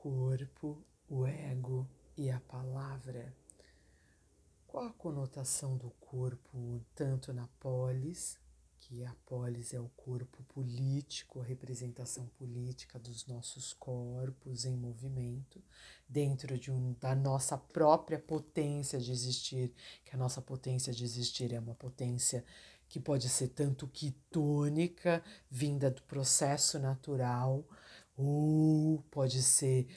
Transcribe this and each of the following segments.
corpo, o ego e a palavra. Qual a conotação do corpo, tanto na polis, que a polis é o corpo político, a representação política dos nossos corpos em movimento, dentro da nossa própria potência de existir, que a nossa potência de existir é uma potência que pode ser tanto quitônica, vinda do processo natural, ou pode ser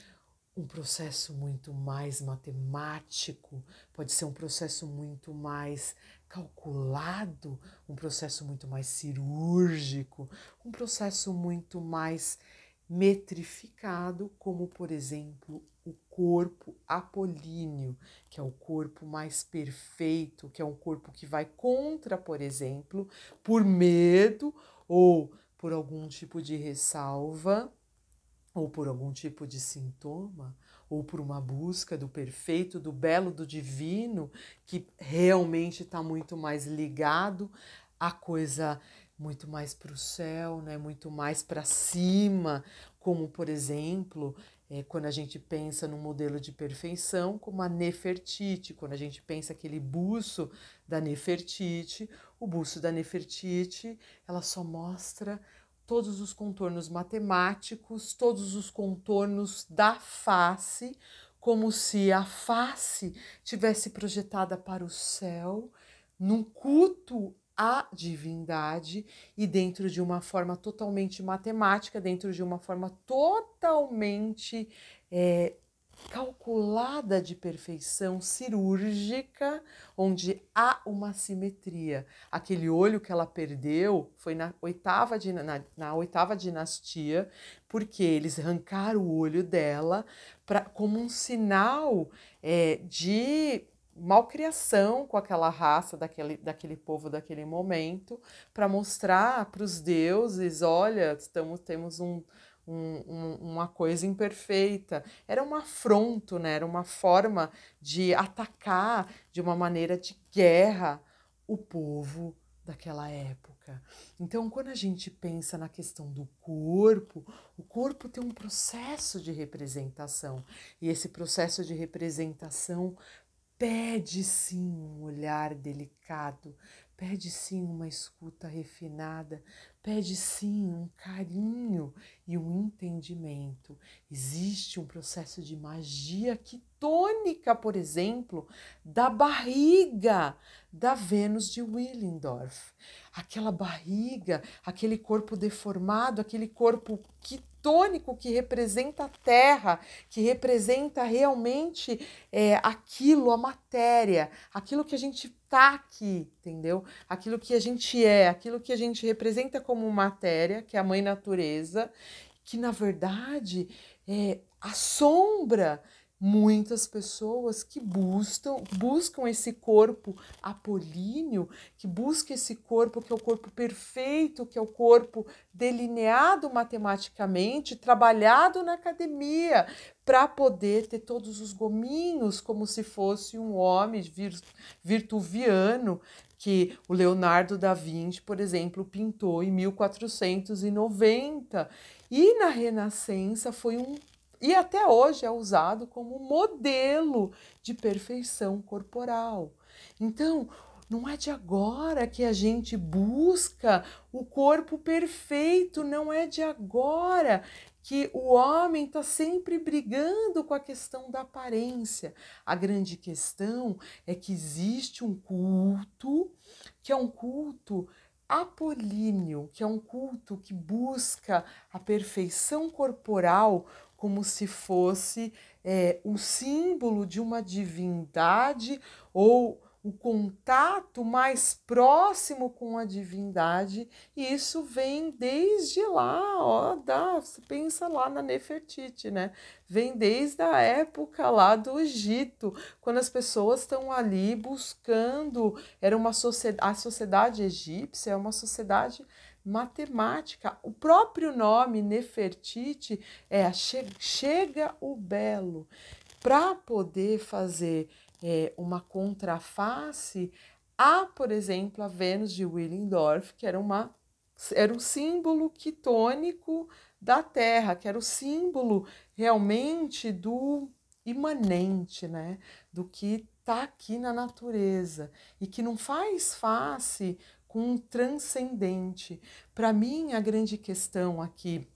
um processo muito mais matemático, pode ser um processo muito mais calculado, um processo muito mais cirúrgico, um processo muito mais metrificado, como, por exemplo, o corpo apolíneo, que é o corpo mais perfeito, que é um corpo que vai contra, por exemplo, por medo ou por algum tipo de ressalva, ou por algum tipo de sintoma, ou por uma busca do perfeito, do belo, do divino, que realmente está muito mais ligado à coisa muito mais para o céu, né? Muito mais para cima, como, por exemplo, quando a gente pensa no modelo de perfeição, como a Nefertiti, quando a gente pensa aquele buço da Nefertiti, o buço da Nefertiti, ela só mostra todos os contornos matemáticos, todos os contornos da face, como se a face tivesse projetada para o céu, num culto à divindade e dentro de uma forma totalmente matemática, dentro de uma forma totalmente calculada de perfeição cirúrgica, onde há uma simetria. Aquele olho que ela perdeu foi na oitava dinastia, porque eles arrancaram o olho dela como um sinal de malcriação com aquela raça daquele povo daquele momento, para mostrar para os deuses, olha, temos uma coisa imperfeita. Era um afronto, né? Era uma forma de atacar de uma maneira de guerra o povo daquela época. Então, quando a gente pensa na questão do corpo, o corpo tem um processo de representação, e esse processo de representação pede sim um olhar delicado, pede sim uma escuta refinada, pede sim um carinho e um entendimento. Existe um processo de magia quitônica, por exemplo, da barriga da Vênus de Willendorf. Aquela barriga, aquele corpo deformado, aquele corpo quitônico que representa a Terra, que representa realmente aquilo, a matéria, aquilo que a gente tá aqui, entendeu? Aquilo que a gente é, aquilo que a gente representa como matéria, que é a mãe natureza, que na verdade assombra muitas pessoas que buscam esse corpo apolíneo, que busca esse corpo que é o corpo perfeito, que é o corpo delineado matematicamente, trabalhado na academia, para poder ter todos os gominhos, como se fosse um homem virtuviano, que o Leonardo da Vinci, por exemplo, pintou em 1490. E na Renascença e até hoje é usado como modelo de perfeição corporal. Então, não é de agora que a gente busca o corpo perfeito, não é de agora que o homem está sempre brigando com a questão da aparência. A grande questão é que existe um culto, que é um culto apolíneo, que é um culto que busca a perfeição corporal como se fosse um símbolo de uma divindade ou o contato mais próximo com a divindade, e isso vem desde lá, você pensa lá na Nefertiti, né? Vem desde a época lá do Egito, quando as pessoas estão ali buscando, a sociedade egípcia é uma sociedade matemática. O próprio nome Nefertiti chega o belo. Para poder fazer uma contraface a, por exemplo, a Vênus de Willendorf, que era um símbolo quitônico da terra, que era o símbolo realmente do imanente, né? Do que está aqui na natureza e que não faz face com um transcendente. Para mim, a grande questão aqui,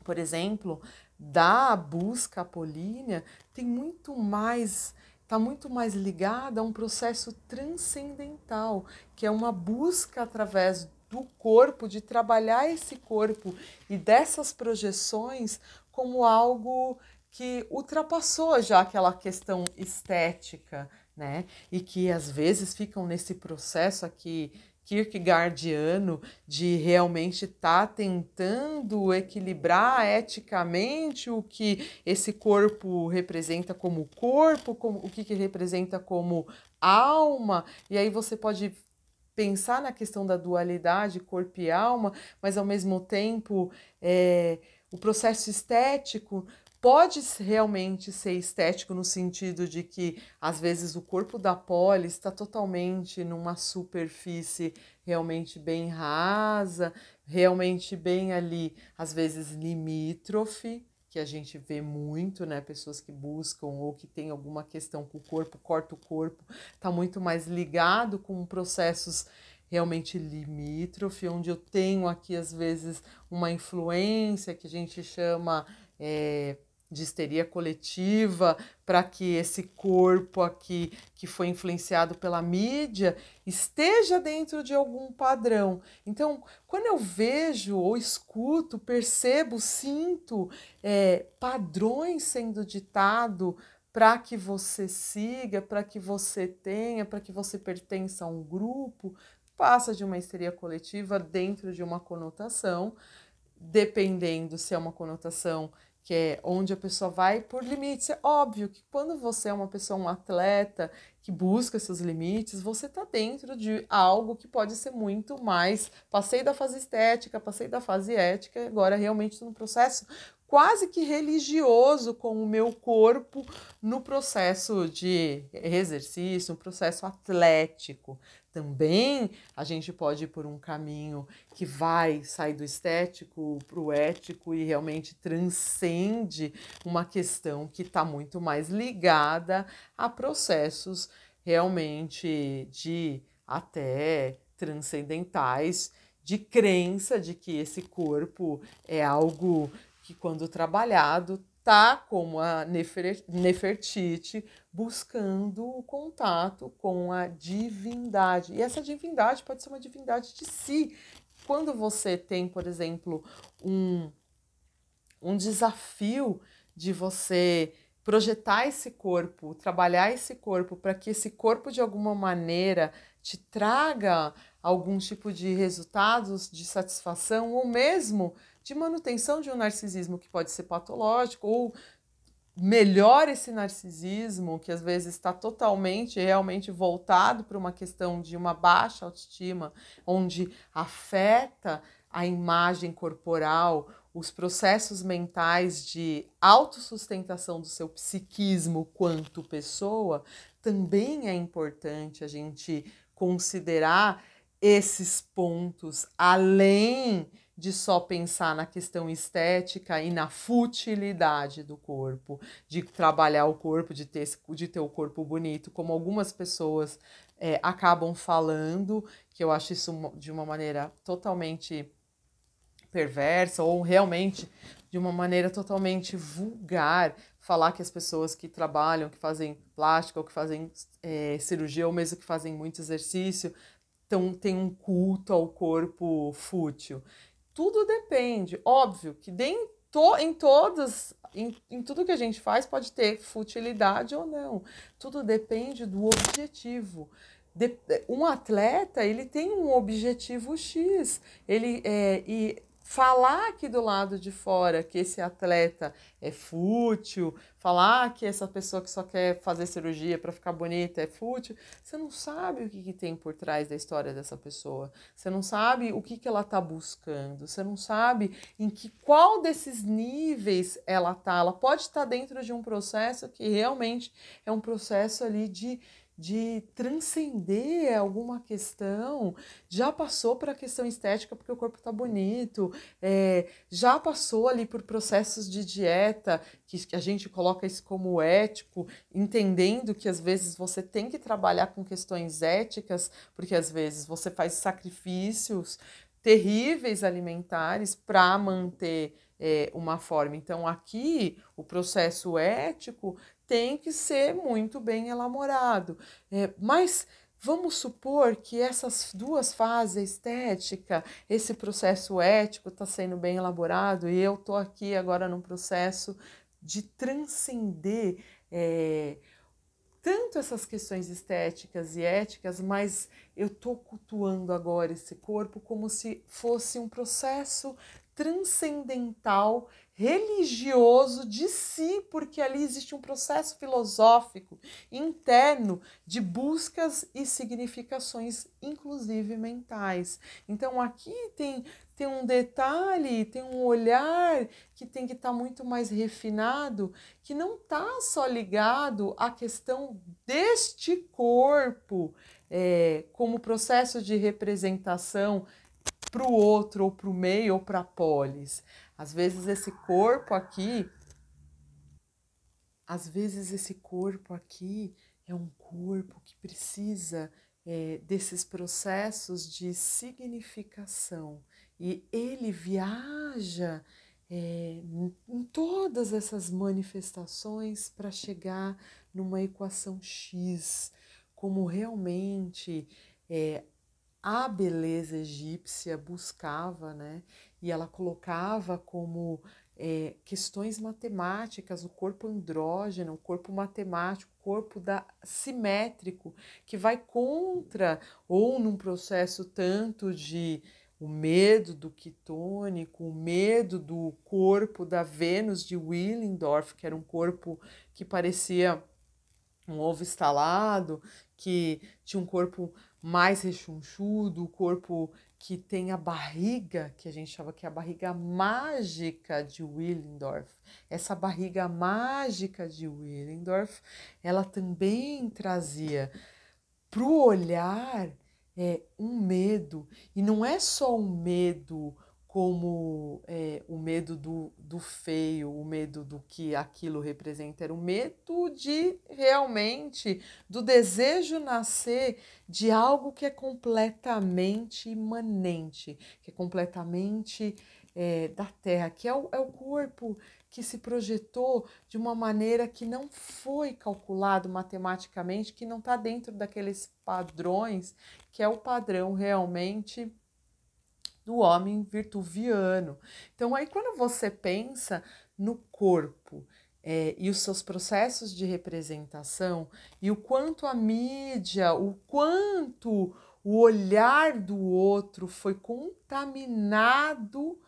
por exemplo, da busca apolínea tem muito mais, está muito mais ligada a um processo transcendental, que é uma busca através do corpo, de trabalhar esse corpo e dessas projeções como algo que ultrapassou já aquela questão estética, né? E que às vezes ficam nesse processo aqui kierkegaardiano de realmente estar tentando equilibrar eticamente o que esse corpo representa como corpo, o que representa como alma, e aí você pode pensar na questão da dualidade corpo e alma, mas ao mesmo tempo o processo estético pode realmente ser estético no sentido de que às vezes o corpo da Polis está totalmente numa superfície realmente bem rasa, realmente bem ali, às vezes limítrofe, que a gente vê muito, né? Pessoas que buscam ou que tem alguma questão com o corpo, corta o corpo, está muito mais ligado com processos realmente limítrofe, onde eu tenho aqui, às vezes, uma influência que a gente chama de histeria coletiva, para que esse corpo aqui, que foi influenciado pela mídia, esteja dentro de algum padrão. Então, quando eu vejo ou escuto, percebo, sinto padrões sendo ditado para que você siga, para que você tenha, para que você pertença a um grupo, passa de uma histeria coletiva dentro de uma conotação, dependendo se é uma conotação que é onde a pessoa vai por limites. É óbvio que quando você é uma pessoa, um atleta que busca seus limites, você está dentro de algo que pode ser muito mais. Passei da fase estética, passei da fase ética, agora realmente estou no processo quase que religioso com o meu corpo no processo de exercício, um processo atlético. Também a gente pode ir por um caminho que vai sair do estético para o ético e realmente transcende uma questão que está muito mais ligada a processos realmente de até transcendentais, de crença de que esse corpo é algo que, quando trabalhado, tá como a Nefertiti buscando o contato com a divindade. E essa divindade pode ser uma divindade de si. Quando você tem, por exemplo, um desafio de você projetar esse corpo, trabalhar esse corpo para que esse corpo de alguma maneira te traga algum tipo de resultados de satisfação ou mesmo de manutenção de um narcisismo que pode ser patológico ou melhora esse narcisismo que às vezes está totalmente realmente voltado para uma questão de uma baixa autoestima, onde afeta a imagem corporal, os processos mentais de autossustentação do seu psiquismo quanto pessoa, também é importante a gente considerar esses pontos além de só pensar na questão estética e na futilidade do corpo, de trabalhar o corpo, de ter o corpo bonito, como algumas pessoas acabam falando, que eu acho isso de uma maneira totalmente perversa ou realmente de uma maneira totalmente vulgar, falar que as pessoas que trabalham, que fazem plástica ou que fazem cirurgia ou mesmo que fazem muito exercício, tem um culto ao corpo fútil. Tudo depende, óbvio que em tudo que a gente faz pode ter futilidade ou não. Tudo depende do objetivo. Um atleta, ele tem um objetivo X. E falar aqui do lado de fora que esse atleta é fútil, falar que essa pessoa que só quer fazer cirurgia para ficar bonita é fútil, você não sabe o que tem por trás da história dessa pessoa. Você não sabe o que ela está buscando. Você não sabe qual desses níveis ela está. Ela pode estar dentro de um processo que realmente é um processo ali de transcender alguma questão, já passou para a questão estética porque o corpo está bonito, já passou ali por processos de dieta, que a gente coloca isso como ético, entendendo que às vezes você tem que trabalhar com questões éticas, porque às vezes você faz sacrifícios terríveis alimentares para manter uma forma. Então, aqui, o processo ético tem que ser muito bem elaborado. Mas vamos supor que essas duas fases, a estética, esse processo ético está sendo bem elaborado e eu estou aqui agora num processo de transcender tanto essas questões estéticas e éticas, mas eu estou cultuando agora esse corpo como se fosse um processo transcendental, religioso de si, porque ali existe um processo filosófico interno de buscas e significações, inclusive mentais. Então aqui tem um detalhe, tem um olhar que tem que estar muito mais refinado, que não está só ligado à questão deste corpo como processo de representação para o outro, ou para o meio, ou para a polis. Às vezes esse corpo aqui é um corpo que precisa desses processos de significação. E ele viaja em todas essas manifestações para chegar numa equação X, como realmente a beleza egípcia buscava, né? E ela colocava como questões matemáticas, o corpo andrógeno, o corpo matemático, o corpo simétrico, que vai contra, ou num processo tanto de o medo do quitônico, o medo do corpo da Vênus de Willendorf, que era um corpo que parecia um ovo estalado, que tinha um corpo mais rechonchudo, o corpo que tem a barriga, que a gente chama que é a barriga mágica de Willendorf. Essa barriga mágica de Willendorf, ela também trazia para o olhar um medo, e não é só um medo como o medo do feio, o medo do que aquilo representa, era o medo de realmente, do desejo nascer de algo que é completamente imanente, que é completamente da terra, que é o corpo que se projetou de uma maneira que não foi calculado matematicamente, que não está dentro daqueles padrões, que é o padrão realmente do homem virtuviano. Então, aí quando você pensa no corpo e os seus processos de representação, e o quanto a mídia, o quanto o olhar do outro foi contaminado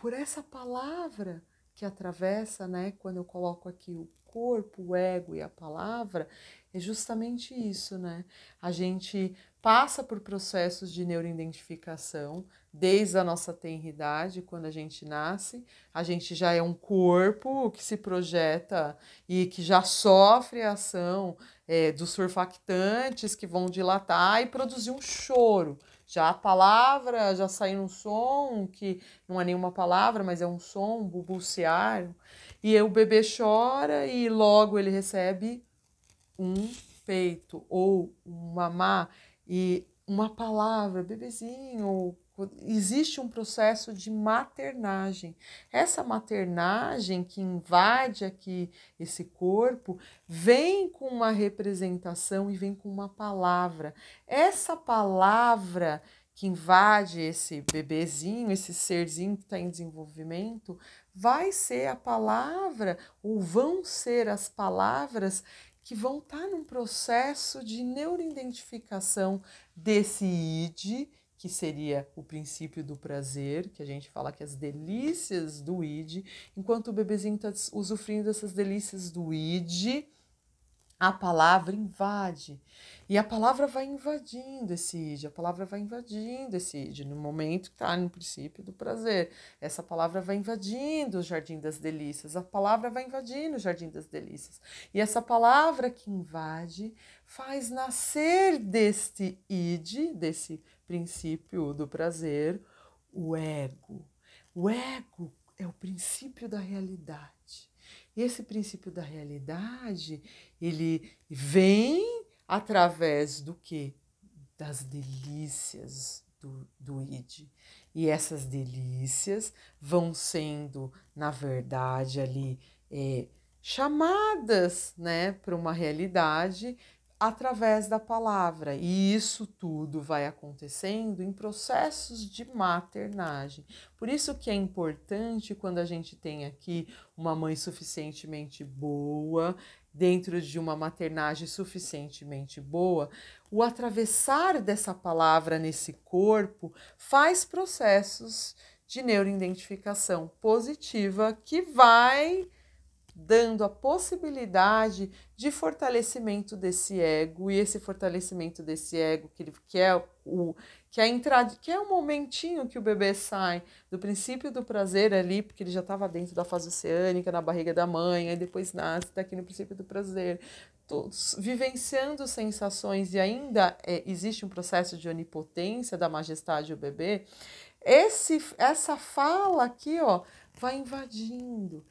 por essa palavra que atravessa, né? Quando eu coloco aqui o corpo, o ego e a palavra, é justamente isso, né? A gente passa por processos de neuroidentificação desde a nossa tenridade, quando a gente nasce, a gente já é um corpo que se projeta e que já sofre a ação dos surfactantes que vão dilatar e produzir um choro. Já a palavra, já saiu um som que não é nenhuma palavra, mas é um som, um balbuciar. E o bebê chora e logo ele recebe um peito ou um mamá e uma palavra, bebezinho. Existe um processo de maternagem. Essa maternagem que invade aqui esse corpo vem com uma representação e vem com uma palavra. Essa palavra que invade esse bebezinho, esse serzinho que está em desenvolvimento, vai ser a palavra, ou vão ser as palavras que vão estar num processo de neuroidentificação desse id, que seria o princípio do prazer, que a gente fala que as delícias do id, enquanto o bebezinho está usufruindo dessas delícias do id, a palavra invade. E a palavra vai invadindo esse id, a palavra vai invadindo esse id, no momento que está no princípio do prazer. Essa palavra vai invadindo o jardim das delícias, a palavra vai invadindo o jardim das delícias. E essa palavra que invade faz nascer deste id, desse princípio do prazer, o ego. O ego é o princípio da realidade. E esse princípio da realidade, ele vem através do quê? Das delícias do id. E essas delícias vão sendo, na verdade, ali chamadas, né, para uma realidade através da palavra. E isso tudo vai acontecendo em processos de maternagem. Por isso que é importante, quando a gente tem aqui uma mãe suficientemente boa, dentro de uma maternagem suficientemente boa, o atravessar dessa palavra nesse corpo faz processos de neuroidentificação positiva que vai dando a possibilidade de fortalecimento desse ego, e esse fortalecimento desse ego, que é a entrada, que é o momentinho que o bebê sai do princípio do prazer ali, porque ele já estava dentro da fase oceânica, na barriga da mãe, aí depois nasce, está aqui no princípio do prazer, todos vivenciando sensações, e ainda existe um processo de onipotência da majestade do bebê. Essa fala aqui, ó, vai invadindo,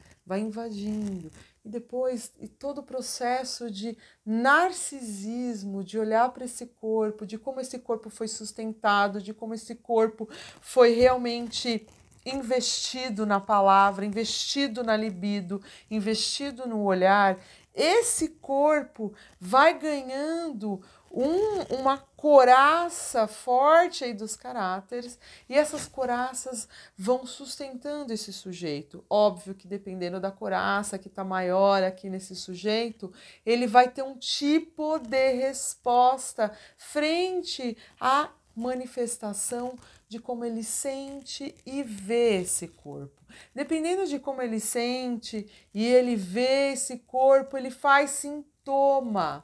e depois todo o processo de narcisismo, de olhar para esse corpo, de como esse corpo foi sustentado, de como esse corpo foi realmente investido na palavra, investido na libido, investido no olhar. Esse corpo vai ganhando uma coraça forte aí dos caráteres, e essas coraças vão sustentando esse sujeito. Óbvio que dependendo da coraça que está maior aqui nesse sujeito, ele vai ter um tipo de resposta frente à manifestação de como ele sente e vê esse corpo. Dependendo de como ele sente e ele vê esse corpo, ele faz sintoma.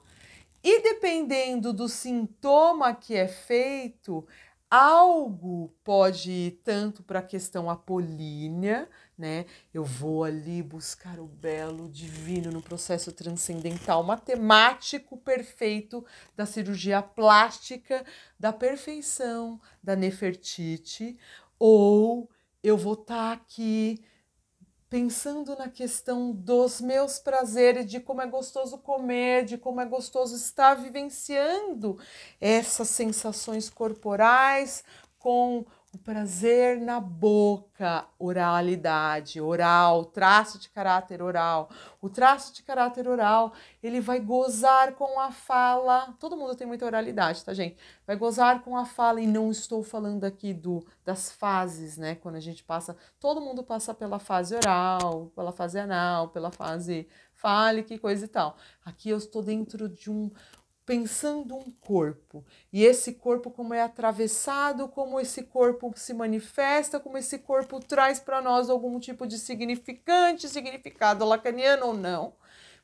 E dependendo do sintoma que é feito, algo pode ir tanto para a questão apolínea, né? Eu vou ali buscar o belo, o divino no processo transcendental, matemático perfeito da cirurgia plástica, da perfeição, da Nefertiti, ou eu vou estar aqui pensando na questão dos meus prazeres, de como é gostoso comer, de como é gostoso estar vivenciando essas sensações corporais com o prazer na boca, oralidade, oral, traço de caráter oral. O traço de caráter oral, ele vai gozar com a fala. Todo mundo tem muita oralidade, tá, gente? Vai gozar com a fala, e não estou falando aqui das fases, né? Quando a gente passa, todo mundo passa pela fase oral, pela fase anal, pela fase fálica e coisa e tal. Aqui eu estou dentro de pensando um corpo, e esse corpo como é atravessado, como esse corpo se manifesta, como esse corpo traz para nós algum tipo de significado lacaniano ou não,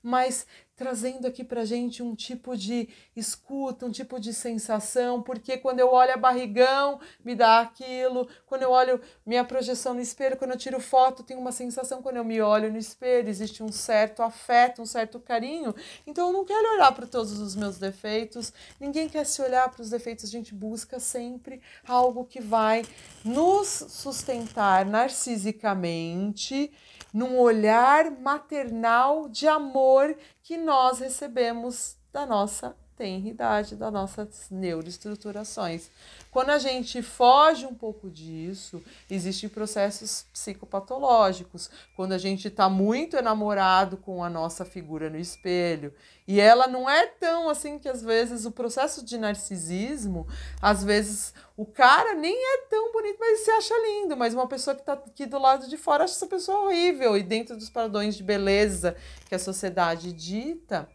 mas trazendo aqui pra gente um tipo de escuta, um tipo de sensação, porque quando eu olho a barrigão, me dá aquilo, quando eu olho minha projeção no espelho, quando eu tiro foto, tem uma sensação, quando eu me olho no espelho, existe um certo afeto, um certo carinho, então eu não quero olhar para todos os meus defeitos, ninguém quer se olhar para os defeitos, a gente busca sempre algo que vai nos sustentar narcisicamente, num olhar maternal de amor que nós recebemos da nossa tenridade, das nossas neuroestruturações. Quando a gente foge um pouco disso, existem processos psicopatológicos. Quando a gente está muito enamorado com a nossa figura no espelho, e ela não é tão assim, que às vezes o processo de narcisismo, às vezes o cara nem é tão bonito, mas se acha lindo, mas uma pessoa que está aqui do lado de fora acha essa pessoa horrível, e dentro dos padrões de beleza que a sociedade dita,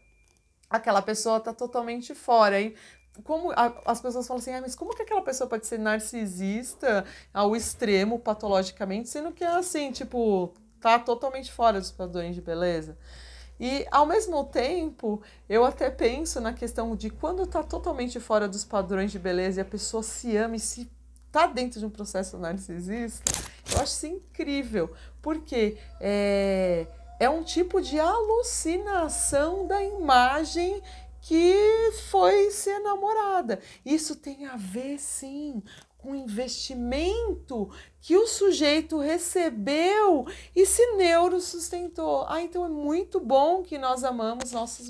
aquela pessoa está totalmente fora. E como as pessoas falam assim, mas como que aquela pessoa pode ser narcisista ao extremo, patologicamente, sendo que é assim, tipo, tá totalmente fora dos padrões de beleza? E, ao mesmo tempo, eu até penso na questão de quando está totalmente fora dos padrões de beleza e a pessoa se ama e se está dentro de um processo narcisista, eu acho isso incrível, porque é um tipo de alucinação da imagem que foi ser namorada. Isso tem a ver, sim, com o investimento que o sujeito recebeu e se neurosustentou. Então é muito bom que nós amemos nossos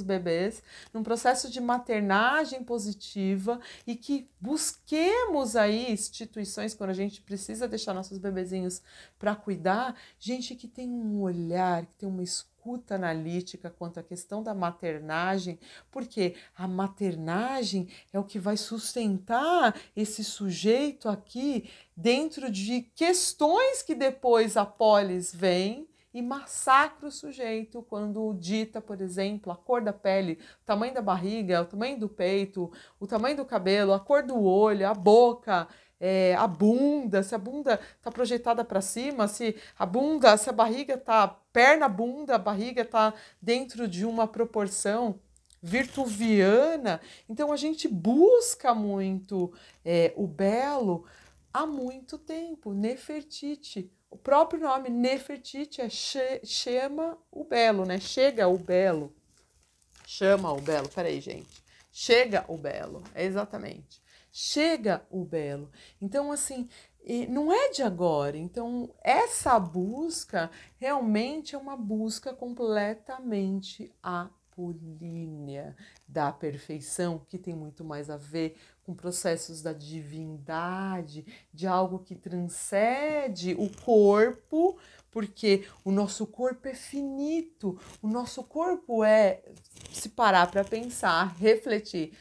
bebês num processo de maternagem positiva e que busquemos aí instituições quando a gente precisa deixar nossos bebezinhos para cuidar, gente que tem um olhar, que tem uma escuta analítica quanto à questão da maternagem, porque a maternagem é o que vai sustentar esse sujeito aqui dentro de questões que depois a polis vem e massacra o sujeito quando dita, por exemplo, a cor da pele, o tamanho da barriga, o tamanho do peito, o tamanho do cabelo, a cor do olho, a boca, a bunda, se a bunda está projetada para cima, se a barriga está perna-bunda, a barriga está dentro de uma proporção virtuviana. Então a gente busca muito o belo há muito tempo. Nefertiti, o próprio nome Nefertiti chama o belo, né? Chega o belo, chama o belo. Peraí, gente. Chega o belo, exatamente. Chega o belo. Então, assim, não é de agora. Então, essa busca realmente é uma busca completamente apolínea da perfeição, que tem muito mais a ver com processos da divindade, de algo que transcende o corpo, porque o nosso corpo é finito, o nosso corpo se parar para pensar, refletir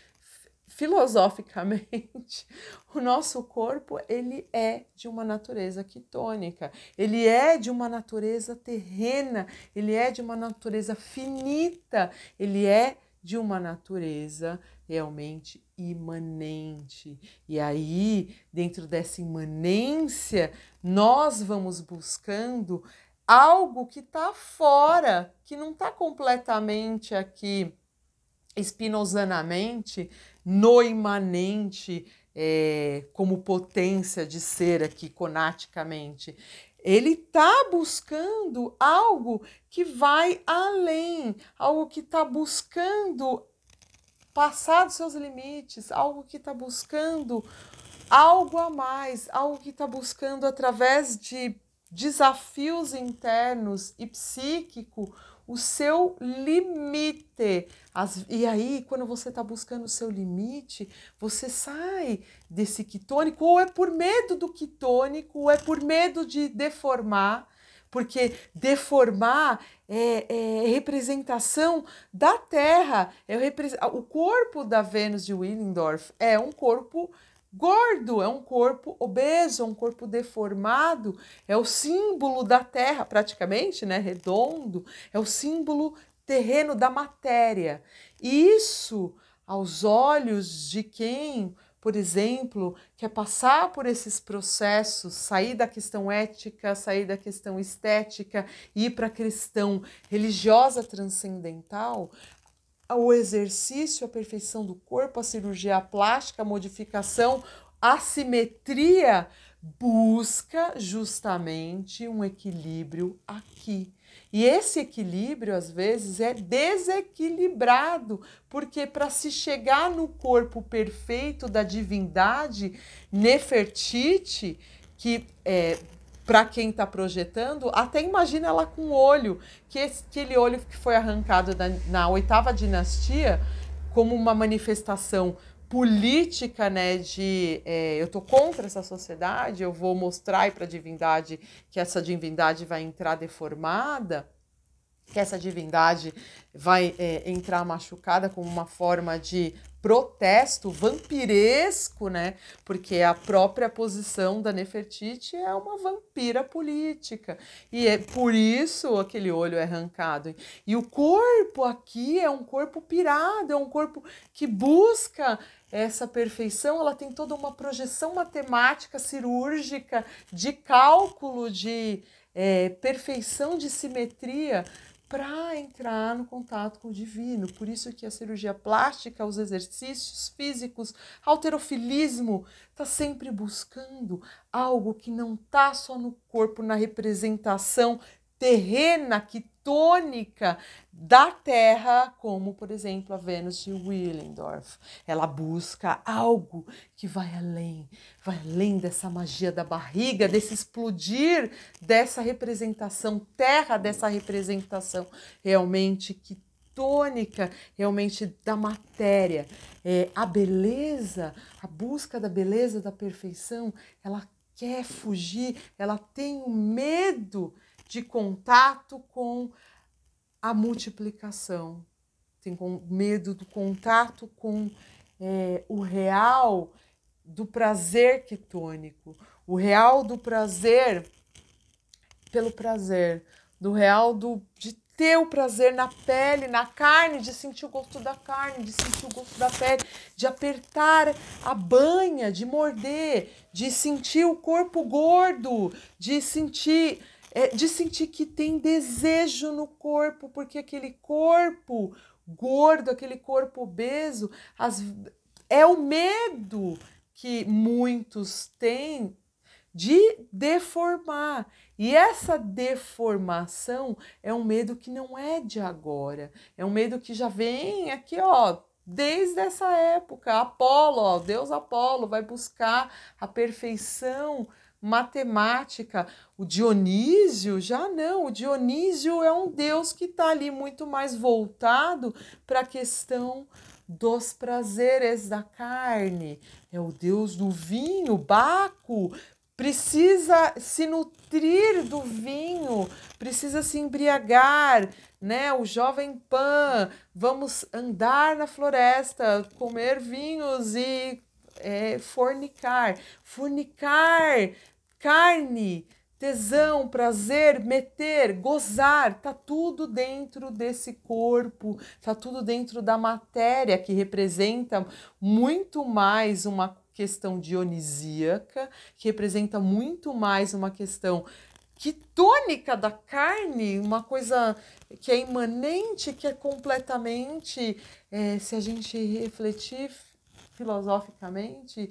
filosoficamente, o nosso corpo ele é de uma natureza quitônica, ele é de uma natureza terrena, ele é de uma natureza finita, ele é de uma natureza realmente imanente. E aí, dentro dessa imanência, nós vamos buscando algo que está fora, que não está completamente aqui spinozanamente no imanente como potência de ser aqui conaticamente. Ele está buscando algo que vai além, algo que está buscando passar dos seus limites, algo que está buscando algo a mais, algo que está buscando através de desafios internos e psíquico o seu limite. E aí, quando você está buscando o seu limite, você sai desse quitônico, ou é por medo do quitônico, ou é por medo de deformar, porque deformar é representação da Terra. O corpo da Vênus de Willendorf é um corpo gordo, é um corpo obeso, é um corpo deformado, é o símbolo da Terra praticamente, né, redondo, é o símbolo terreno da matéria. E isso, aos olhos de quem, por exemplo, quer passar por esses processos, sair da questão ética, sair da questão estética e ir para a questão religiosa transcendental, o exercício, a perfeição do corpo, a cirurgia plástica, a modificação, a simetria, busca justamente um equilíbrio aqui. E esse equilíbrio, às vezes, é desequilibrado, porque para se chegar no corpo perfeito da divindade, Nefertiti, que para quem está projetando, até imagina ela com olho, aquele olho que foi arrancado na 8ª dinastia como uma manifestação política, né, eu tô contra essa sociedade, eu vou mostrar para a divindade que essa divindade vai entrar deformada, que essa divindade vai entrar machucada como uma forma de protesto vampiresco, né? Porque a própria posição da Nefertiti é uma vampira política. E é por isso aquele olho é arrancado. E o corpo aqui é um corpo pirado, é um corpo que busca essa perfeição, ela tem toda uma projeção matemática, cirúrgica, de cálculo, de perfeição de simetria para entrar no contato com o divino. Por isso que a cirurgia plástica, os exercícios físicos, halterofilismo, está sempre buscando algo que não está só no corpo, na representação terrena, quitônica da Terra, como, por exemplo, a Vênus de Willendorf. Ela busca algo que vai além dessa magia da barriga, desse explodir dessa representação Terra, dessa representação realmente quitônica, realmente da matéria. A beleza, a busca da beleza, da perfeição, ela quer fugir, ela tem o medo de contato com a multiplicação, tem medo do contato com o real do prazer quitônico, o real do prazer pelo prazer, do real de ter o prazer na pele, na carne, de sentir o gosto da carne, de sentir o gosto da pele, de apertar a banha, de morder, de sentir o corpo gordo, de sentir que tem desejo no corpo, porque aquele corpo gordo, aquele corpo obeso, é o medo que muitos têm de deformar. E essa deformação é um medo que não é de agora, é um medo que já vem aqui, ó, desde essa época. Apolo, ó, Deus Apolo vai buscar a perfeição matemática. O Dionísio já não, o Dionísio é um deus que está ali muito mais voltado para a questão dos prazeres da carne, é o deus do vinho. Baco precisa se nutrir do vinho, precisa se embriagar, né? O jovem Pan, vamos andar na floresta, comer vinhos e fornicar, carne, tesão, prazer, meter, gozar, tá tudo dentro desse corpo, tá tudo dentro da matéria, que representa muito mais uma questão dionisíaca, que representa muito mais uma questão quitônica da carne, uma coisa que é imanente, que é completamente, se a gente refletir filosoficamente,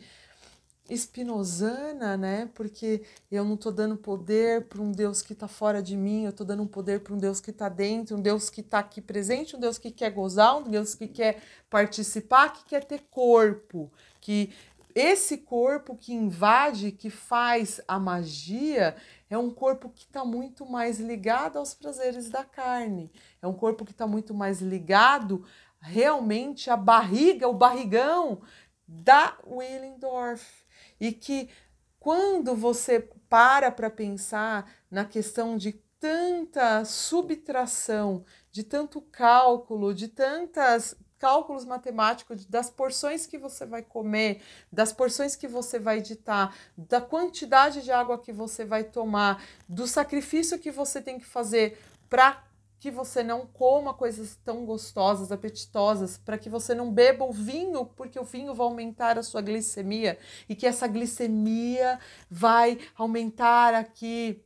spinozana, né? Porque eu não estou dando poder para um Deus que está fora de mim, eu estou dando um poder para um Deus que está dentro, um Deus que está aqui presente, um Deus que quer gozar, um Deus que quer participar, que quer ter corpo, que esse corpo que invade, que faz a magia, é um corpo que está muito mais ligado aos prazeres da carne, é um corpo que está muito mais ligado realmente à barriga, o barrigão da Willendorf. E que quando você para pensar na questão de tanta subtração, de tanto cálculo, de tantos cálculos matemáticos, das porções que você vai comer, das porções que você vai ditar, da quantidade de água que você vai tomar, do sacrifício que você tem que fazer para que você não coma coisas tão gostosas, apetitosas, para que você não beba o vinho, porque o vinho vai aumentar a sua glicemia e que essa glicemia vai aumentar aqui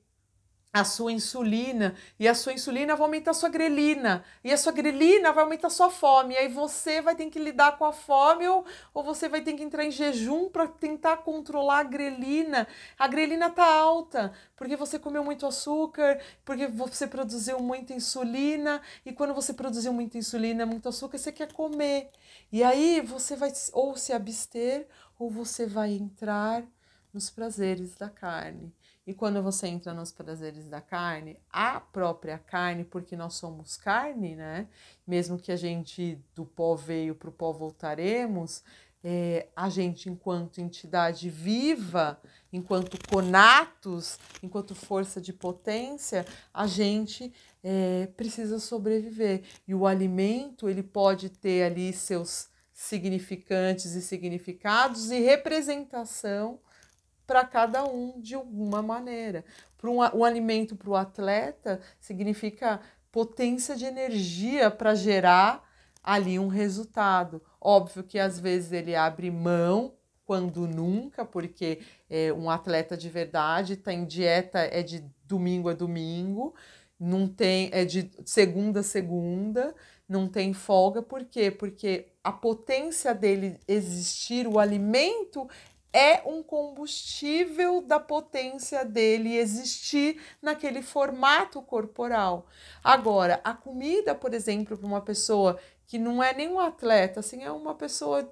a sua insulina, e a sua insulina vai aumentar a sua grelina, e a sua grelina vai aumentar a sua fome, e aí você vai ter que lidar com a fome ou você vai ter que entrar em jejum para tentar controlar a grelina. A grelina tá alta, porque você comeu muito açúcar, porque você produziu muita insulina, e quando você produziu muita insulina, muito açúcar, você quer comer. E aí você vai ou se abster, ou você vai entrar nos prazeres da carne. E quando você entra nos prazeres da carne, a própria carne, porque nós somos carne, né? Mesmo que a gente do pó veio, para o pó voltaremos, a gente, enquanto entidade viva, enquanto conatos, enquanto força de potência, a gente precisa sobreviver. E o alimento, ele pode ter ali seus significantes e significados e representação para cada um de alguma maneira. Um alimento para o atleta significa potência de energia para gerar ali um resultado. Óbvio que às vezes ele abre mão, quando nunca, porque um atleta de verdade está em dieta de domingo a domingo, não tem, é de segunda a segunda, não tem folga. Por quê? Porque a potência dele existir, o alimento é um combustível da potência dele existir naquele formato corporal. Agora, a comida, por exemplo, para uma pessoa que não é nem um atleta, assim, é uma pessoa,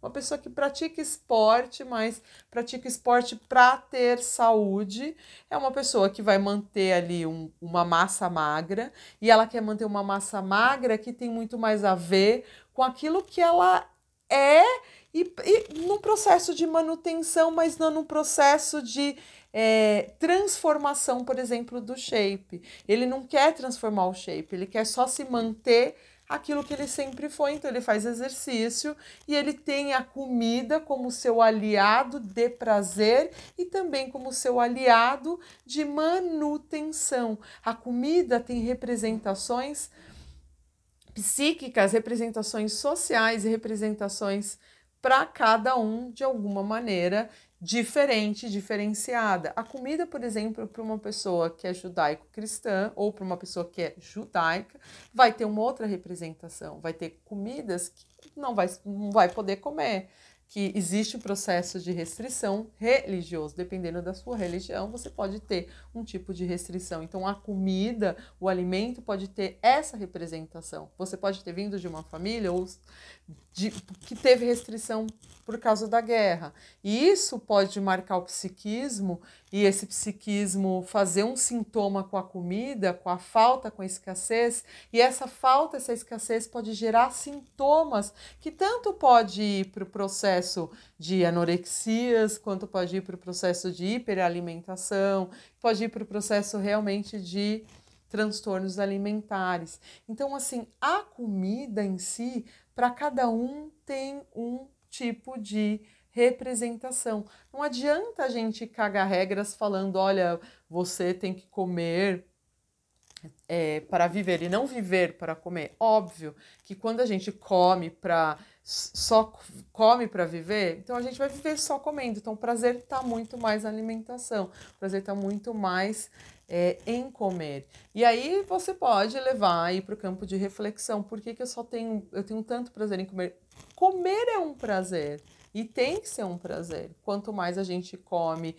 uma pessoa que pratica esporte, mas pratica esporte para ter saúde, é uma pessoa que vai manter ali uma massa magra, e ela quer manter uma massa magra que tem muito mais a ver com aquilo que ela é, e no processo de manutenção, mas não no processo de transformação, por exemplo, do shape. Ele não quer transformar o shape, ele quer só se manter aquilo que ele sempre foi. Então ele faz exercício e ele tem a comida como seu aliado de prazer e também como seu aliado de manutenção. A comida tem representações psíquicas, representações sociais e representações para cada um de alguma maneira diferente, diferenciada. A comida, por exemplo, para uma pessoa que é judaico-cristã ou para uma pessoa que é judaica, vai ter uma outra representação, vai ter comidas que não vai poder comer, que existe o processo de restrição religioso. Dependendo da sua religião, você pode ter um tipo de restrição. Então, a comida, o alimento pode ter essa representação. Você pode ter vindo de uma família que teve restrição por causa da guerra. E isso pode marcar o psiquismo, e esse psiquismo fazer um sintoma com a comida, com a falta, com a escassez, e essa falta, essa escassez pode gerar sintomas que tanto pode ir para o processo de anorexias, quanto pode ir para o processo de hiperalimentação, pode ir para o processo realmente de transtornos alimentares. Então, assim, a comida em si, para cada um tem um tipo de representação. Não adianta a gente cagar regras falando, olha, você tem que comer para viver e não viver para comer. Óbvio que quando a gente só come para viver, então a gente vai viver só comendo. Então o prazer está muito mais na alimentação, o prazer está muito mais em comer. E aí você pode levar aí para o campo de reflexão. Por que eu tenho tanto prazer em comer? Comer é um prazer. E tem que ser um prazer. Quanto mais a gente come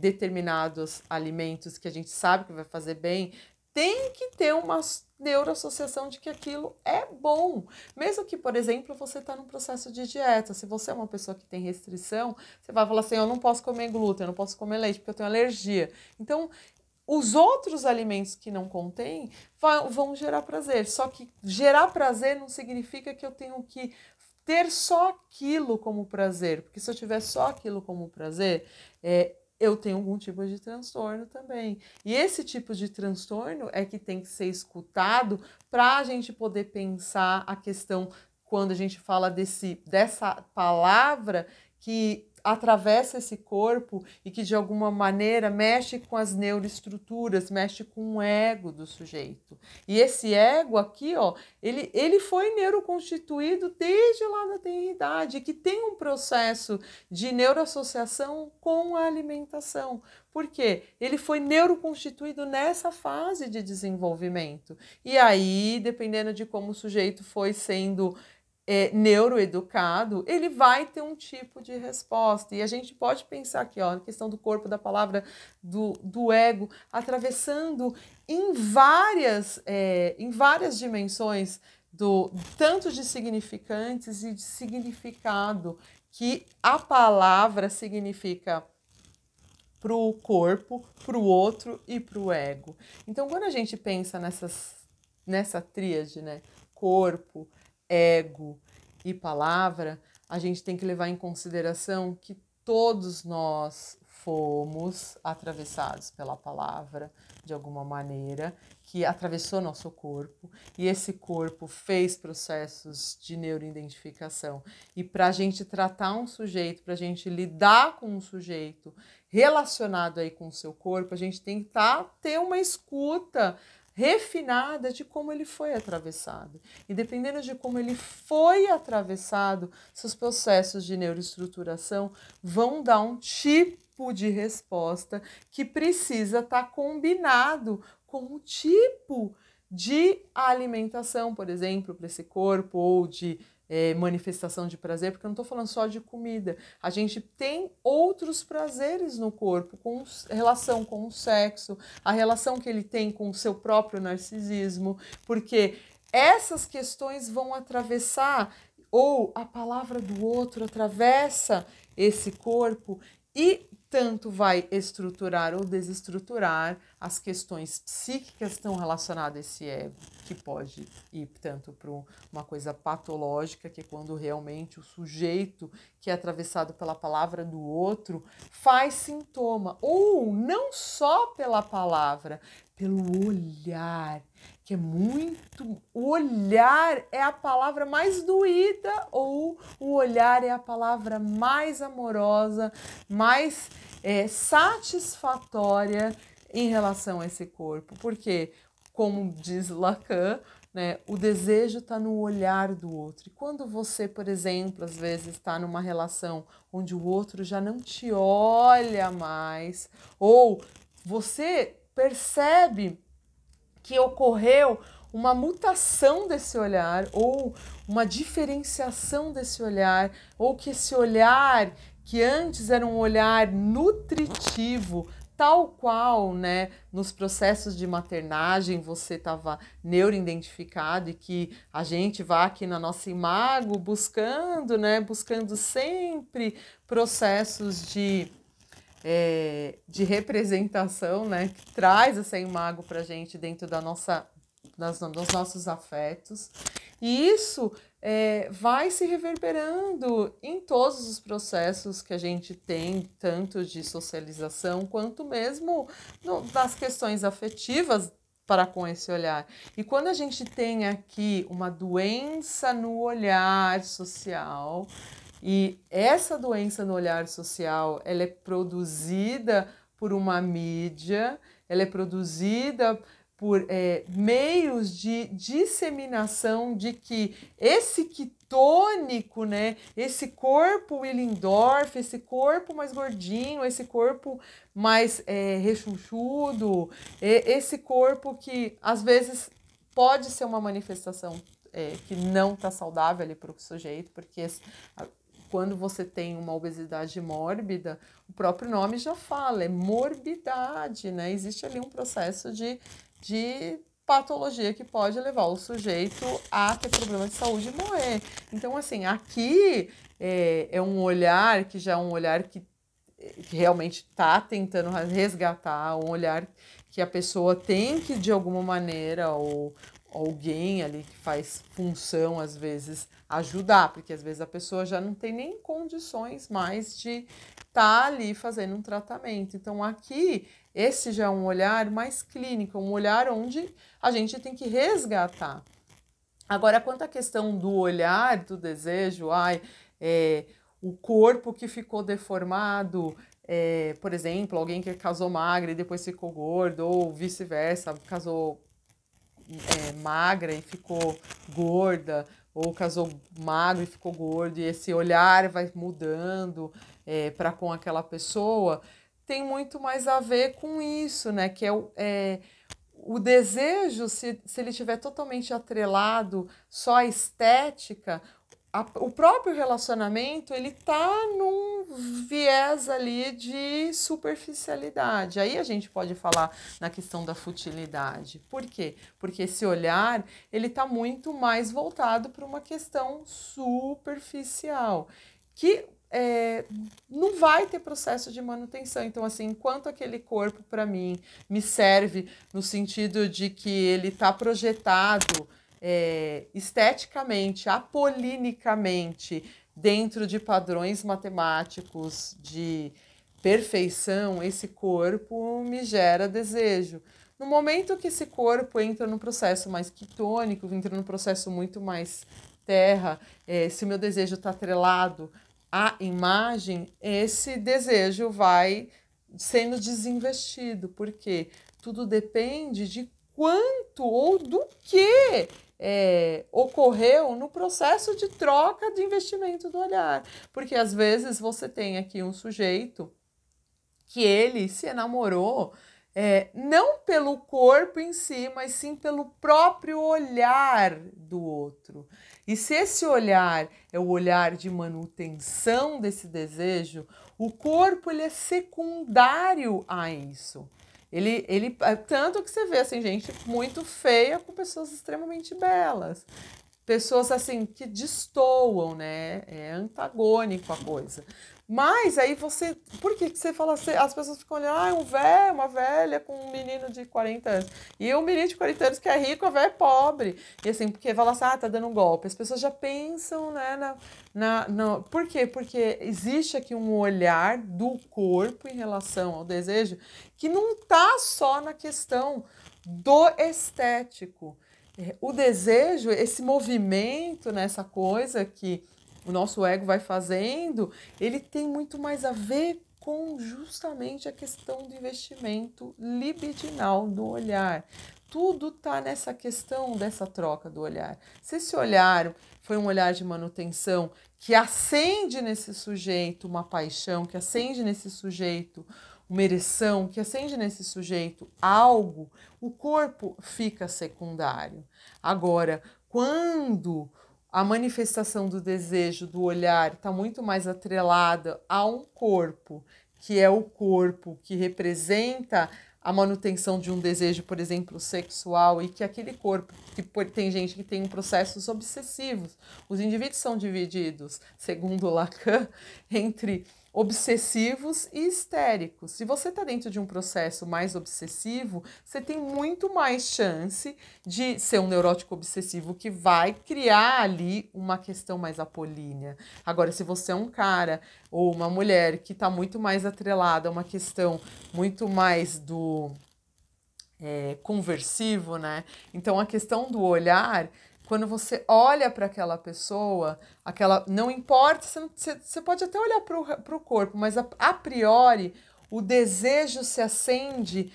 determinados alimentos que a gente sabe que vai fazer bem, tem que ter uma neuroassociação de que aquilo é bom. Mesmo que, por exemplo, você está num processo de dieta. Se você é uma pessoa que tem restrição, você vai falar assim, eu não posso comer glúten, eu não posso comer leite, porque eu tenho alergia. Então, os outros alimentos que não contêm vão gerar prazer. Só que gerar prazer não significa que eu tenho que ter só aquilo como prazer. Porque se eu tiver só aquilo como prazer, eu tenho algum tipo de transtorno também. E esse tipo de transtorno é que tem que ser escutado para a gente poder pensar a questão, quando a gente fala dessa palavra que atravessa esse corpo e que de alguma maneira mexe com as neuroestruturas, mexe com o ego do sujeito. E esse ego aqui, ó, ele foi neuroconstituído desde lá da tenridade, que tem um processo de neuroassociação com a alimentação. Por quê? Ele foi neuroconstituído nessa fase de desenvolvimento. E aí, dependendo de como o sujeito foi sendo neuroeducado, ele vai ter um tipo de resposta. E a gente pode pensar aqui, ó, na questão do corpo, da palavra do ego, atravessando em várias dimensões, tanto de significantes e de significado, que a palavra significa para o corpo, para o outro e para o ego. Então, quando a gente pensa nessa tríade, né, corpo, ego e palavra, a gente tem que levar em consideração que todos nós fomos atravessados pela palavra de alguma maneira, que atravessou nosso corpo, e esse corpo fez processos de neuroidentificação. E para a gente tratar um sujeito, para a gente lidar com um sujeito relacionado aí com o seu corpo, a gente tem que ter uma escuta refinada de como ele foi atravessado. E dependendo de como ele foi atravessado, seus processos de neuroestruturação vão dar um tipo tipo de resposta que precisa estar combinado com o tipo de alimentação, por exemplo, para esse corpo, ou de manifestação de prazer, porque eu não estou falando só de comida. A gente tem outros prazeres no corpo, com relação com o sexo, a relação que ele tem com o seu próprio narcisismo, porque essas questões vão atravessar, ou a palavra do outro atravessa esse corpo e tanto vai estruturar ou desestruturar as questões psíquicas que estão relacionadas a esse ego, que pode ir tanto para uma coisa patológica, que é quando realmente o sujeito que é atravessado pela palavra do outro faz sintoma, ou não só pela palavra, pelo olhar, que é muito... O olhar é a palavra mais doída, ou o olhar é a palavra mais amorosa, mais satisfatória em relação a esse corpo. Porque, como diz Lacan, né, o desejo está no olhar do outro. E quando você, por exemplo, às vezes está numa relação onde o outro já não te olha mais, ou você percebe que ocorreu uma mutação desse olhar, ou uma diferenciação desse olhar, ou que esse olhar, que antes era um olhar nutritivo, tal qual, né, nos processos de maternagem você estava neuroidentificado, e que a gente vai aqui na nossa imago buscando, né, buscando sempre processos de representação, né, que traz essa imago para a gente dentro dos nossos afetos. E isso vai se reverberando em todos os processos que a gente tem, tanto de socialização, quanto mesmo das questões afetivas para com esse olhar. E quando a gente tem aqui uma doença no olhar social, e essa doença no olhar social, ela é produzida por uma mídia, ela é produzida por meios de disseminação de que esse quitônico, né, esse corpo Willendorf, esse corpo mais gordinho, esse corpo mais rechonchudo, esse corpo que às vezes pode ser uma manifestação que não está saudável ali para o sujeito, porque quando você tem uma obesidade mórbida, o próprio nome já fala, é morbidade, né? Existe ali um processo de patologia que pode levar o sujeito a ter problema de saúde e morrer. Então, assim, aqui é um olhar que já é um olhar que realmente está tentando resgatar, um olhar que a pessoa tem que, de alguma maneira, ou alguém ali que faz função, às vezes, ajudar, porque às vezes a pessoa já não tem nem condições mais de estar ali fazendo um tratamento. Então, aqui, esse já é um olhar mais clínico, um olhar onde a gente tem que resgatar. Agora, quanto à questão do olhar, do desejo, o corpo que ficou deformado, por exemplo, alguém que casou magra e depois ficou gordo, ou vice-versa, casou magra e ficou gorda, ou casou magro e ficou gordo, e esse olhar vai mudando para com aquela pessoa, tem muito mais a ver com isso, né? Que o desejo, se ele estiver totalmente atrelado só à estética, o próprio relacionamento, ele tá num viés ali de superficialidade. Aí a gente pode falar na questão da futilidade. Por quê? Porque esse olhar, ele tá muito mais voltado para uma questão superficial, que não vai ter processo de manutenção. Então, assim, enquanto aquele corpo, para mim, me serve no sentido de que ele está projetado esteticamente, apolinicamente, dentro de padrões matemáticos de perfeição, esse corpo me gera desejo. No momento que esse corpo entra num processo mais quitônico, entra num processo muito mais terra, se o meu desejo está atrelado à imagem, esse desejo vai sendo desinvestido, porque tudo depende de quanto ou do que ocorreu no processo de troca de investimento do olhar. Porque às vezes você tem aqui um sujeito que ele se enamorou não pelo corpo em si, mas sim pelo próprio olhar do outro. E se esse olhar é o olhar de manutenção desse desejo, o corpo ele é secundário a isso. Tanto que você vê assim, gente muito feia com pessoas extremamente belas. Pessoas assim que destoam, né? É antagônico a coisa. Mas aí você. Por que você fala assim? As pessoas ficam olhando, um velho, uma velha com um menino de 40 anos. E o menino de 40 anos que é rico, a velha é pobre. E assim, porque fala assim, tá dando um golpe. As pessoas já pensam, né? Por quê? Porque existe aqui um olhar do corpo em relação ao desejo que não tá só na questão do estético. O desejo, esse movimento, né, essa coisa que o nosso ego vai fazendo, ele tem muito mais a ver com justamente a questão do investimento libidinal do olhar. Tudo está nessa questão dessa troca do olhar. Se esse olhar foi um olhar de manutenção que acende nesse sujeito uma paixão, que acende nesse sujeito uma ereção, que acende nesse sujeito algo, o corpo fica secundário. Agora, quando a manifestação do desejo, do olhar, está muito mais atrelada a um corpo, que é o corpo que representa a manutenção de um desejo, por exemplo, sexual, e que aquele corpo, que tem gente que tem processos obsessivos. Os indivíduos são divididos, segundo Lacan, entre obsessivos e histéricos. Se você está dentro de um processo mais obsessivo, você tem muito mais chance de ser um neurótico obsessivo que vai criar ali uma questão mais apolínea. Agora, se você é um cara ou uma mulher que está muito mais atrelada a uma questão muito mais do conversivo, né? Então, a questão do olhar, quando você olha para aquela pessoa, não importa, você pode até olhar para o corpo, mas a priori o desejo se acende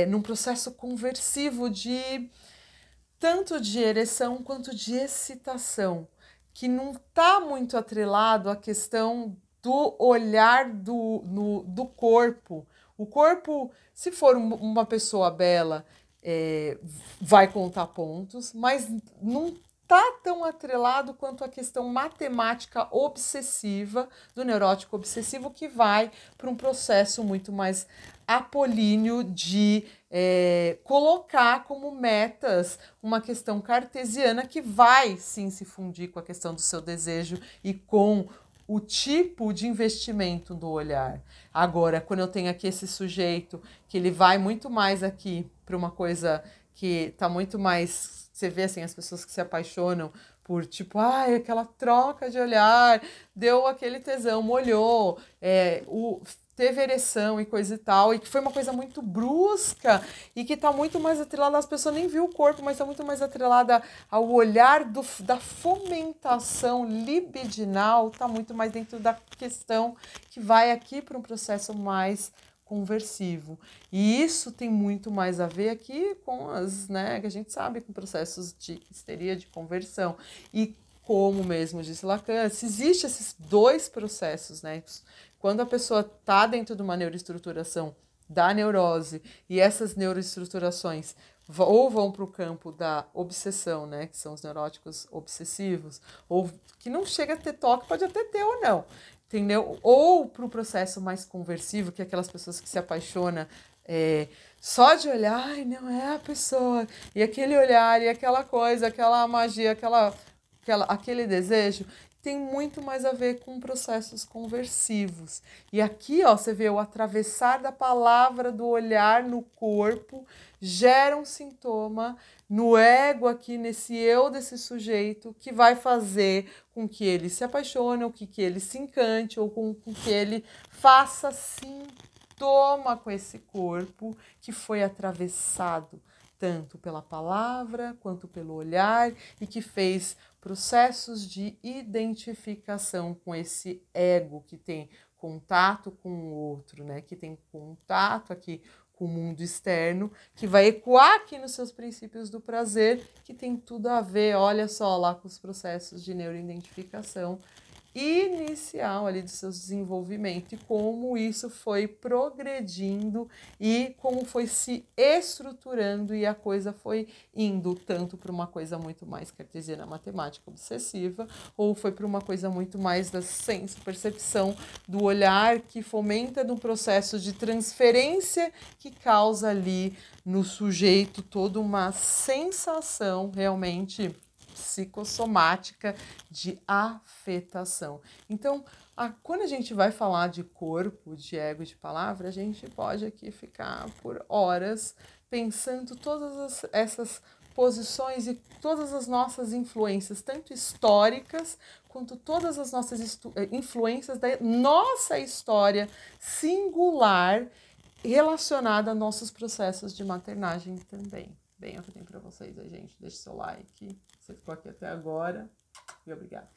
num processo conversivo de tanto de ereção quanto de excitação, que não está muito atrelado à questão do olhar do corpo. O corpo, se for uma pessoa bela, vai contar pontos, mas não está tão atrelado quanto a questão matemática obsessiva do neurótico obsessivo, que vai para um processo muito mais apolíneo de colocar como metas uma questão cartesiana que vai sim se fundir com a questão do seu desejo e com o tipo de investimento do olhar. Agora, quando eu tenho aqui esse sujeito que ele vai muito mais aqui para uma coisa que está muito mais... Você vê assim, as pessoas que se apaixonam por tipo, aquela troca de olhar, deu aquele tesão, molhou, teve ereção e coisa e tal, e que foi uma coisa muito brusca e que tá muito mais atrelada, as pessoas nem viu o corpo, mas tá muito mais atrelada ao olhar da fomentação libidinal, tá muito mais dentro da questão que vai aqui para um processo mais conversivo. E isso tem muito mais a ver aqui com que a gente sabe, com processos de histeria, de conversão. E como mesmo disse Lacan, se existe esses dois processos, né? Quando a pessoa está dentro de uma neuroestruturação da neurose e essas neuroestruturações ou vão para o campo da obsessão, né, que são os neuróticos obsessivos, ou que não chega a ter toque, pode até ter ou não, entendeu? Ou para o processo mais conversivo, que é aquelas pessoas que se apaixonam só de olhar, não é a pessoa, e aquele olhar, e aquela coisa, aquela magia, aquele desejo, tem muito mais a ver com processos conversivos. E aqui, você vê o atravessar da palavra, do olhar no corpo, gera um sintoma no ego aqui, nesse eu desse sujeito, que vai fazer com que ele se apaixone, ou que ele se encante, ou com que ele faça sintoma com esse corpo que foi atravessado tanto pela palavra quanto pelo olhar e que fez processos de identificação com esse ego que tem contato com o outro, né? Que tem contato aqui com o mundo externo, que vai ecoar aqui nos seus princípios do prazer, que tem tudo a ver, olha só, lá com os processos de neuroidentificação inicial ali do seu desenvolvimento e como isso foi progredindo e como foi se estruturando e a coisa foi indo tanto para uma coisa muito mais cartesiana matemática obsessiva ou foi para uma coisa muito mais da senso percepção do olhar que fomenta no processo de transferência que causa ali no sujeito toda uma sensação realmente psicossomática de afetação. Então, quando a gente vai falar de corpo, de ego, de palavra, a gente pode aqui ficar por horas pensando todas essas posições e todas as nossas influências, tanto históricas quanto todas as nossas influências da nossa história singular relacionada a nossos processos de maternagem também. Bem, é o que eu tenho para vocês aí, gente. Deixe seu like. Você ficou aqui até agora. E obrigada.